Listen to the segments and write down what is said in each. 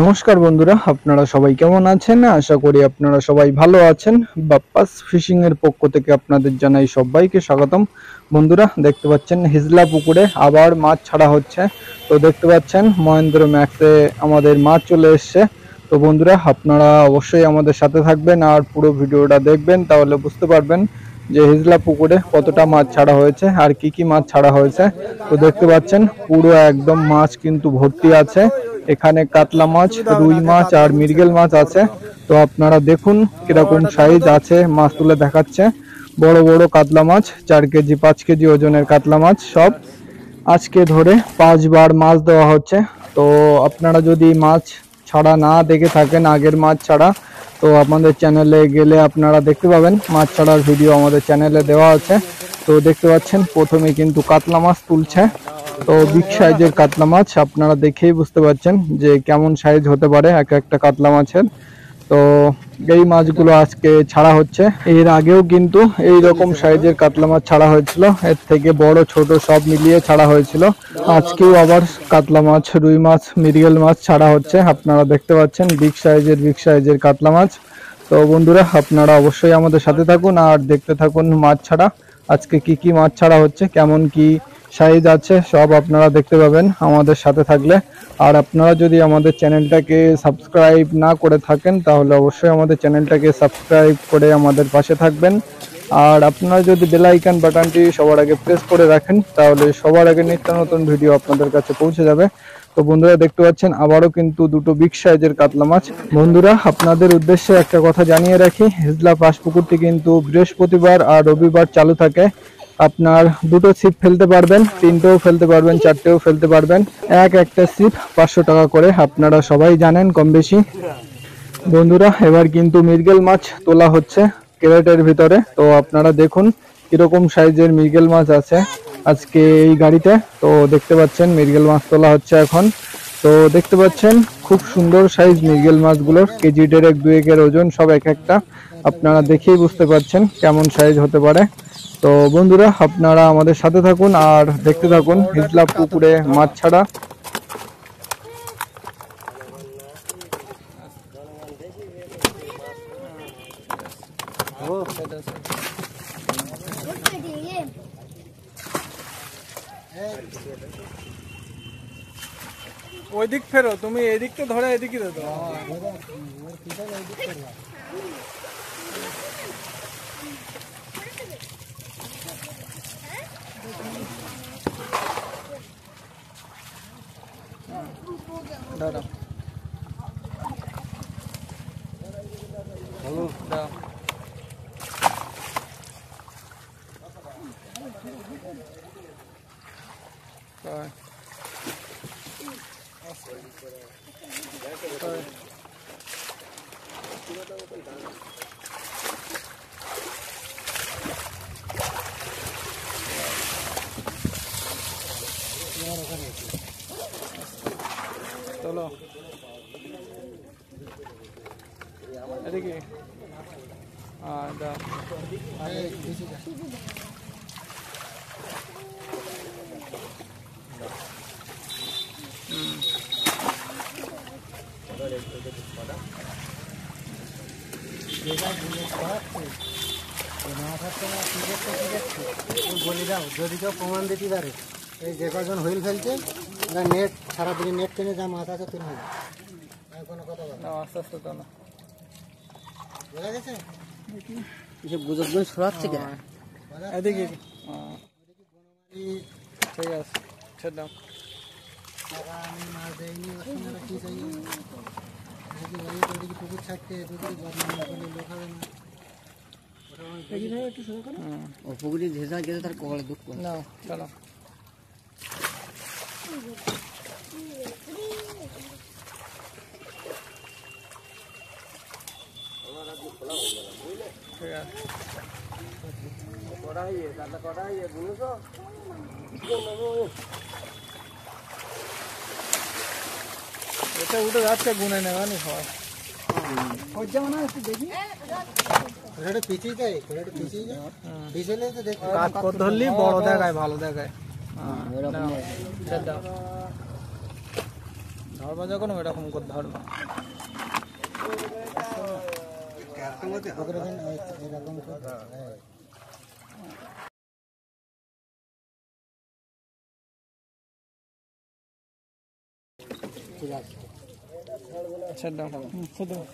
নমস্কার বন্ধুরা, আপনারা সবাই কেমন আছেন? আশা করি আপনারা সবাই ভালো আছেন। বাপ্পাস ফিশিং এর পক্ষ থেকে আপনাদের জানাই সবাইকে স্বাগতম। বন্ধুরা দেখতে পাচ্ছেন হিজলা পুকুরে আবার মাছ ছাড়া হচ্ছে। তো দেখতে পাচ্ছেন মহেন্দ্র ম্যাক্সে আমাদের মাছ চলে এসছে। তো বন্ধুরা আপনারা অবশ্যই আমাদের সাথে থাকবেন আর পুরো ভিডিওটা দেখবেন, তাহলে বুঝতে পারবেন যে হিজলা পুকুরে কতটা মাছ ছাড়া হয়েছে আর কি কি মাছ ছাড়া হয়েছে। তো দেখতে পাচ্ছেন পুরো একদম মাছ কিন্তু ভর্তি আছে। এখানে কাতলা মাছ, রুই মাছ আর মৃগেল মাছ আছে। তো আপনারা দেখুন কিরকম সাইজ আছে, মাছ তুলে দেখাচ্ছে। বড় বড় কাতলা মাছ, 4 কেজি 5 কেজি ওজনের কাতলা মাছ সব আজকে ধরে 5 বার মাছ দেওয়া হচ্ছে। তো আপনারা যদি মাছ ছাড়া না দেখে থাকেন, আগের মাছ ছাড়া, তো আমাদের চ্যানেলে গেলে আপনারা দেখতে পাবেন মাছ ছাড়ার ভিডিও আমাদের চ্যানেলে দেওয়া আছে। তো দেখতে পাচ্ছেন প্রথমে কিন্তু কাতলা মাছ তুলছে। তো বিগ সাইজের কাতলা মাছ, আপনারা দেখেই বুঝতে পারছেন যে কেমন সাইজ হতে পারে এক একটা কাতলা মাছের। তো এই মাছগুলো আজকে ছাড়া হচ্ছে। এর আগেও কিন্তু এই রকম সাইজের কাতলা মাছ ছাড়া হয়েছিল, এর থেকে বড় ছোট সব মিলিয়ে ছাড়া হয়েছিল। আজকেও আবার কাতলা মাছ, রুই মাছ, মৃগেল মাছ ছাড়া হচ্ছে। আপনারা দেখতে পাচ্ছেন বিগ সাইজের কাতলা মাছ। তো বন্ধুরা আপনারা অবশ্যই আমাদের সাথে থাকুন আর দেখতে থাকুন মাছ ছাড়া। আজকে কি কি মাছ ছাড়া হচ্ছে, কেমন কি সাইজ আছে, সব আপনারা দেখতে পাবেন আমাদের সাথে থাকলে। আর আপনারা যদি আমাদের চ্যানেলটাকে সাবস্ক্রাইব না করে থাকেন, তাহলে অবশ্যই আমাদের চ্যানেলটাকে সাবস্ক্রাইব করে আমাদের পাশে থাকবেন। আর আপনারা যদি বেল আইকন বাটনটি সবার আগে প্রেস করে রাখেন, তাহলে সবার আগে নিত্য নতুন ভিডিও আপনাদের কাছে পৌঁছে যাবে। তো বন্ধুরা দেখতে পাচ্ছেন আবারও কিন্তু দুটো বিগ সাইজের কাতলা মাছ। বন্ধুরা আপনাদের উদ্দেশ্যে একটা কথা জানিয়ে রাখি, হিজলা পাশ পুকুরটি কিন্তু বৃহস্পতিবার আর রবিবার চালু থাকে। আপনার দুটো ছিপ ফেলতে পারবেন, 3টেও ফেলতে পারবেন, 4টেও ফেলতে পারবেন। একটা ছিপ 500 টাকা করে, আপনারা সবাই জানেন কম বেশি। বন্ধুরা এবার কিন্তু মৃগেল মাছ তোলা হচ্ছে ক্যারেটের ভিতরে। তো আপনারা দেখুন কিরকম সাইজের মৃগেল মাছ আছে আজকে এই গাড়িতে। তো দেখতে পাচ্ছেন মৃগেল মাছ তোলা হচ্ছে এখন। তো দেখতে পাচ্ছেন খুব সুন্দর সাইজ মৃগেল মাছগুলোর, কেজি 1.5 2 ওজন সব এক একটা। আপনারা দেখেই বুঝতে পারছেন কেমন সাইজ হতে পারে। তো বন্ধুরা আপনারা আমাদের সাথে থাকুন আর দেখতে থাকুন হিজলা পুকুরে মাছ ছাড়া। ওই দিক ফেরো, তুমি এদিকটা ধরে এদিকে দে দাও। দাঁড়া হ্যালো দাও। চলো এদিকে বলে দাও যদি কেউ প্রমাণ দিতে পারে, এই যে কজন হুইল ফেলছে ওরা নেট সারাদিনে নেট টেনে যা মাছ আছে তুলে নেবে। কোনো কথা বলো আস্তে আস্তে তো না বোঝা গেছে? এসব গুজবগুলো ছড়াচ্ছে কেন? এদিকে ঠিক আছে ছেড়ে দাও। আমি মাছ দেয়নি, ওরা কি চাই ওদিকে পুকুর ছাড়তে দুদিকে বদনাম করলে লোক হবে না। একটু শুরু করো ও পুকুরে ভেজা গেছে তার কপালে দুঃখ না চলো ঠিক আছে। এটা উঠে যাচ্ছে, গুনে নেওয়া নি সবাই। হচ্ছে না একটু দেখি। এটা পিছিয়ে যায়, এটা পিছিয়ে যায়, পিছলে তো দেখো কাজ কর ধরলি বড় দেখায়, ভালো দেখায়। ধরবা যখন এরকম করে ধরবা। এরকম করে ঠিক আছে। ছেড়ে দাও, ছেড়ে দাও।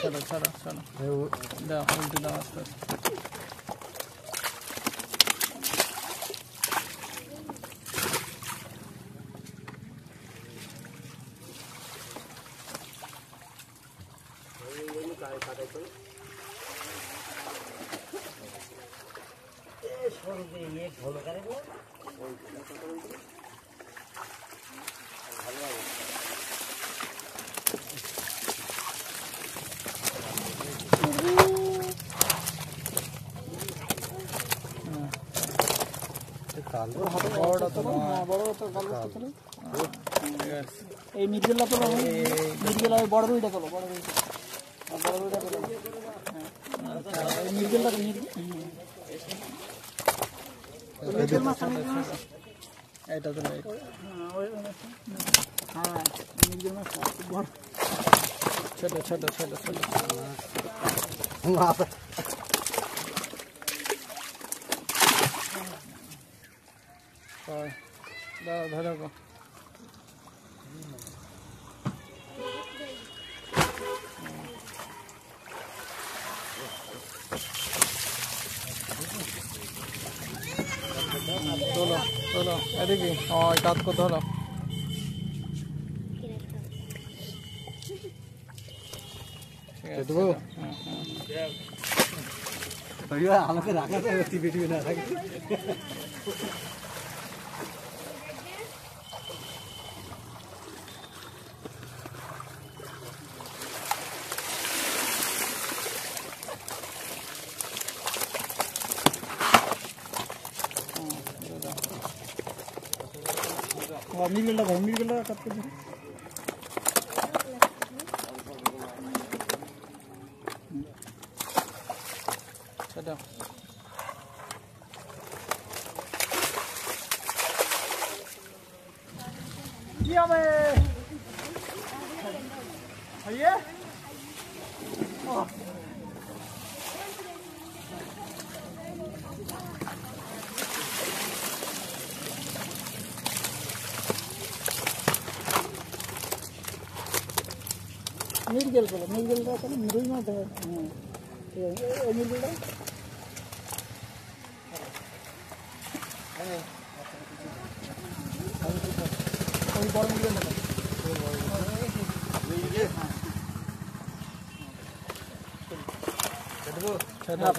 ছাড়ো ছাড়ো ছাড়ো, দাও উল্টে দাও আস্তে আস্তে। বড়টা তো বড় তো ভালো তো। ঠিক আছে, এই মিডগেলা তো মিডগেলা বড় রুইটা তোলো, বড় রুইটা, বড় রুইটা তোলো। এই মিডগেলটা মিডগেল মাছ এটা তো হ্যাঁ মিডগেল মাছ বড়। ছোট ছোট ছোট ছোট দাও, ধরে রাখো। তোলো তোলো, এদিকে কাজ করতে হলো। আমাকে রাখা টিভি না থাকে। মিডগেলটা ধর, মিডগেলটা কাট করে দিই। সেটা কি হবে ভাইয়া? মিডগেল করো, মিডগেলটা তাহলে রুই মাছ ধরে। হ্যাঁ ঠিক আছে, এই মিডগেলটা ওই বড় মিডগেলটা ছেড়ে দাও।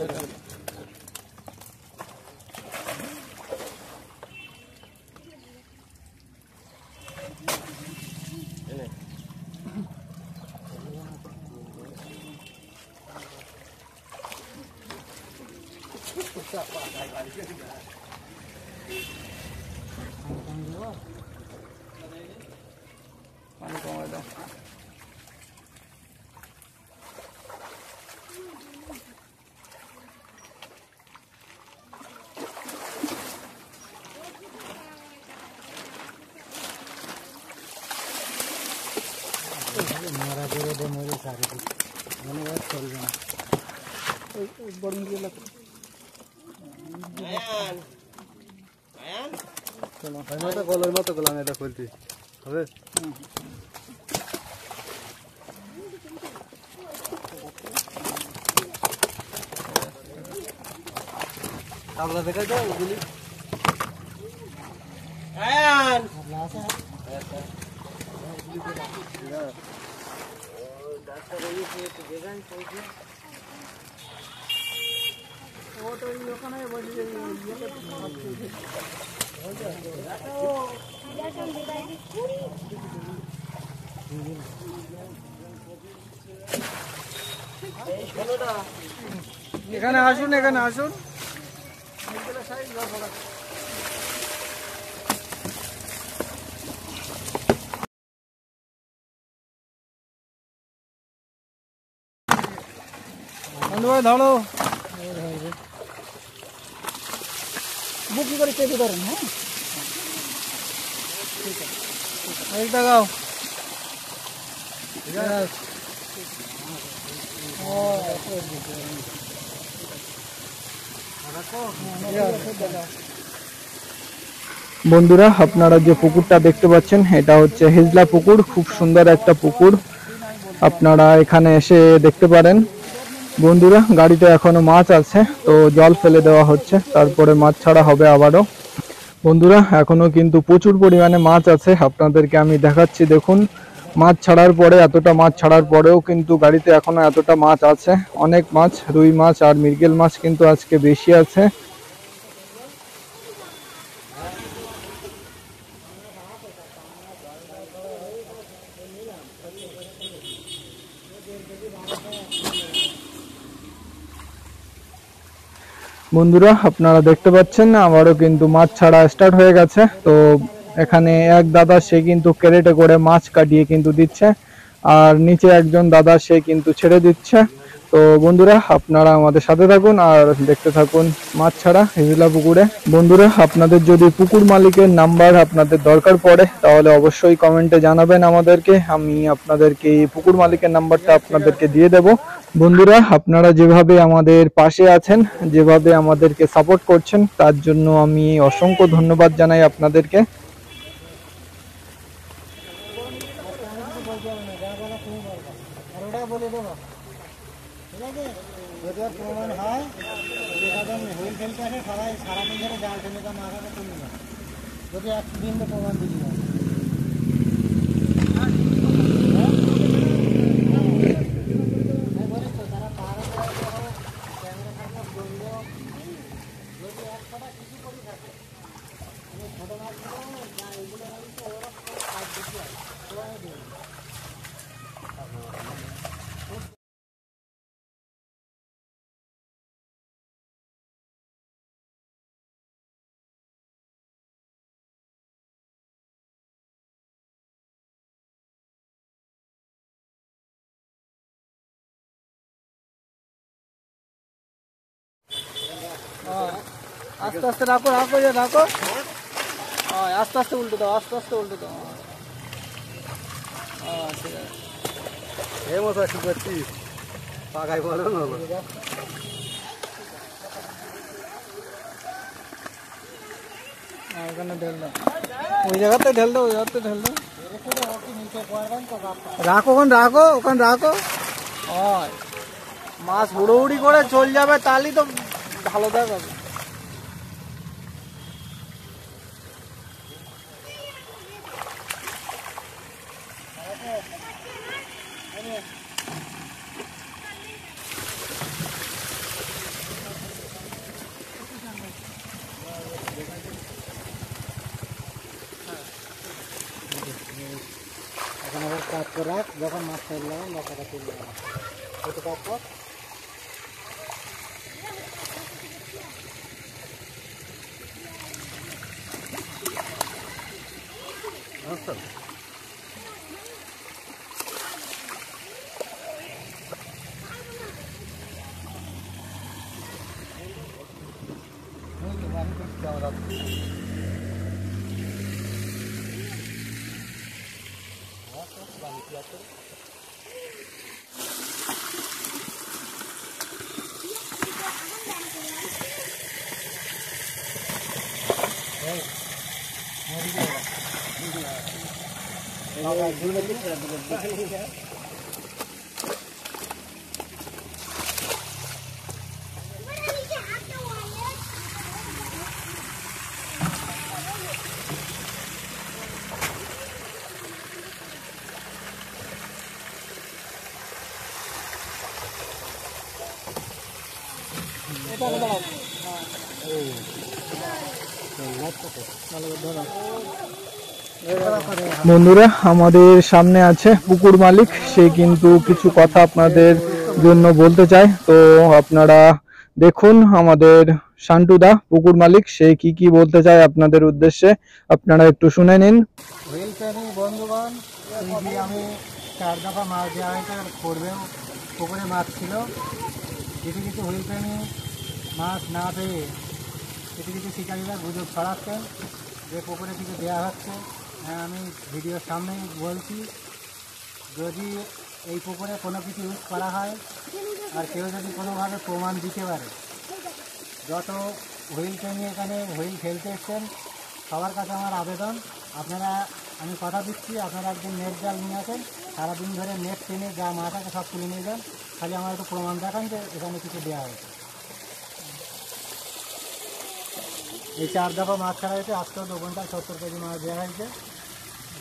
পানি কমাই দাও। মারা করে দে মরে চারিদিকে, মনে হয় চলবে না। বড় মিডগেল কলের মতো করলাম, এটা খুলতে হবে। আমরা দেখা যাও ওগুলি ও তো ওখানে বসে এখানে আসুন, এখানে আসুন। ধরো বুক কি করে চেপে ধরেন। হ্যাঁ এইটা গাও। বন্ধুরা আপনারা যে পুকুরটা দেখতে পাচ্ছেন এটা হচ্ছে হিজলা পুকুর, খুব সুন্দর একটা পুকুর, আপনারা এখানে এসে দেখতে পারেন। বন্ধুরা গাড়িতে এখনো মাছ আছে, তো জল ফেলে দেওয়া হচ্ছে, তারপরে মাছ ছাড়া হবে আবারও। বন্ধুরা এখনো কিন্তু প্রচুর পরিমাণে মাছ আছে, আপনাদেরকে আমি দেখাচ্ছি। দেখুন মাছ ছাড়ার পরে, এতটা মাছ ছাড়ার পরেও কিন্তু গাড়িতে এখনো এতটা মাছ আছে, অনেক মাছ, রুই মাছ আর মৃগেল মাছ কিন্তু আজকে বেশি আছে। বন্ধুরা আপনারা দেখতে পাচ্ছেন আবারও কিন্তু মাছ ছাড়া স্টার্ট হয়ে গেছে। তো এখানে এক দাদা সে কিন্তু ক্যারেটে করে মাছ কাটিয়ে কিন্তু দিচ্ছে, আর নিচে একজন দাদা সে কিন্তু ছেড়ে দিচ্ছে। তো বন্ধুরা আপনারা আমাদের সাথে থাকুন আর দেখতে থাকুন মাছ ছাড়া হিজলা পুকুরে। বন্ধুরা আপনাদের যদি পুকুর মালিকের নাম্বার আপনাদের দরকার পড়ে তাহলে অবশ্যই কমেন্টে জানাবেন আমাদেরকে, আমি আপনাদেরকে এই পুকুর মালিকের নাম্বারটা আপনাদেরকে দিয়ে দেব। বন্ধুরা আপনারা যেভাবে আমাদের পাশে আছেন, যেভাবে আমাদেরকে সাপোর্ট করছেন, তার জন্য আমি অসংখ্য ধন্যবাদ জানাই আপনাদেরকে। বলে দেবো, ঠিক আছে? যদি ওর প্রমাণ হয় যেখানে হুইল ফেলতে আসে সবাই সারাদিন ধরে জাল ফেলে বা মাথাটা তুলে নেয়, যদি এক বিন্দু প্রমাণ দিতে হয়। আস্তে আস্তে রাখো, রাখো, যে রাখো। আস্তে আস্তে উল্টে দাও, আস্তে আস্তে উল্টে দাও। ঠিক আছে। এই মশা কি করছিস? পাকাই বলো না। এখানে ঢেল দাও, ওই জায়গাতে ঢেল দাও, ওই জায়গাতে ঢেল দাও। রাখো ওখানে, রাখো ওখানে, রাখো। মাছ হুড়োহুড়ি করে চল যাবে, তাহলেই তো ভালো দেখাবে। এখন আবার কাজ করে রাখ, যখন মাছ ফেল লাগান লকাটা তুলে লাগান, ওটা কাজ কর। বন্ধুরা আমাদের সামনে আছে পুকুর মালিক, সে কিন্তু কিছু কথা আপনাদের জন্য বলতে চায়। তো আপনারা দেখুন আমাদের শান্টুদা পুকুর মালিক সে কি বলতে চায় আপনাদের উদ্দেশ্যে, আপনারা একটু শুনে নিন। হুইল প্যানি বন্ধুগণ, এই যে আমি 4 দফা মাছ দেওয়া হয়েছে, করবেও পুকুরে মাছ ছিল, কিছু কিছু হুইল প্যানি মাছ না পেয়ে কিছু কিছু শিকারীরা গুজব ছড়াচ্ছেন যে পুকুরে কিছু দেওয়া হচ্ছে। হ্যাঁ, আমি ভিডিওর সামনেই বলছি, যদি এই পুকুরে কোনো কিছু ইউজ করা হয় আর কেউ যদি কোনোভাবে প্রমাণ দিতে পারে, যত হুইল প্রেমী এখানে হুইল খেলতে এসছেন সবার কাছে আমার আবেদন, আপনারা, আমি কথা দিচ্ছি, আপনারা একদিন নেট জাল নিয়ে আসেন, সারাদিন ধরে নেট টেনে যা মাছ আছে সব তুলে নিয়ে যান, খালি আমার একটু প্রমাণ দেখান যে এখানে কিছু দেওয়া হয়েছে। এই 4 দফা মাছ ছাড়া হয়েছে, আজকেও 2 ঘন্টায় 70 কেজি মাছ দেওয়া হয়েছে।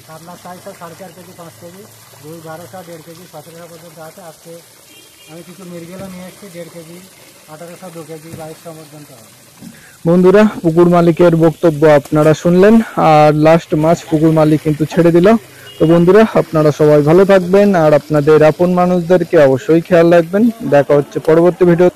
কাতলা সাইজটা 4.5 কেজি, 5 কেজি, রুই 1200, 1.5 কেজি, 1700 পর্যন্ত আছে। আজকে আমি কিছু মিরগেলও নিয়ে এসেছি, 1.5 কেজি, 1800, 2 কেজি, 2200 পর্যন্ত হবে। বন্ধুরা পুকুর মালিকের বক্তব্য আপনারা শুনলেন, আর লাস্ট মাছ পুকুর মালিক কিন্তু ছেড়ে দিল। তো বন্ধুরা আপনারা সবাই ভালো থাকবেন আর আপনাদের আপন মানুষদেরকে অবশ্যই খেয়াল রাখবেন। দেখা হচ্ছে পরবর্তী ভিডিও।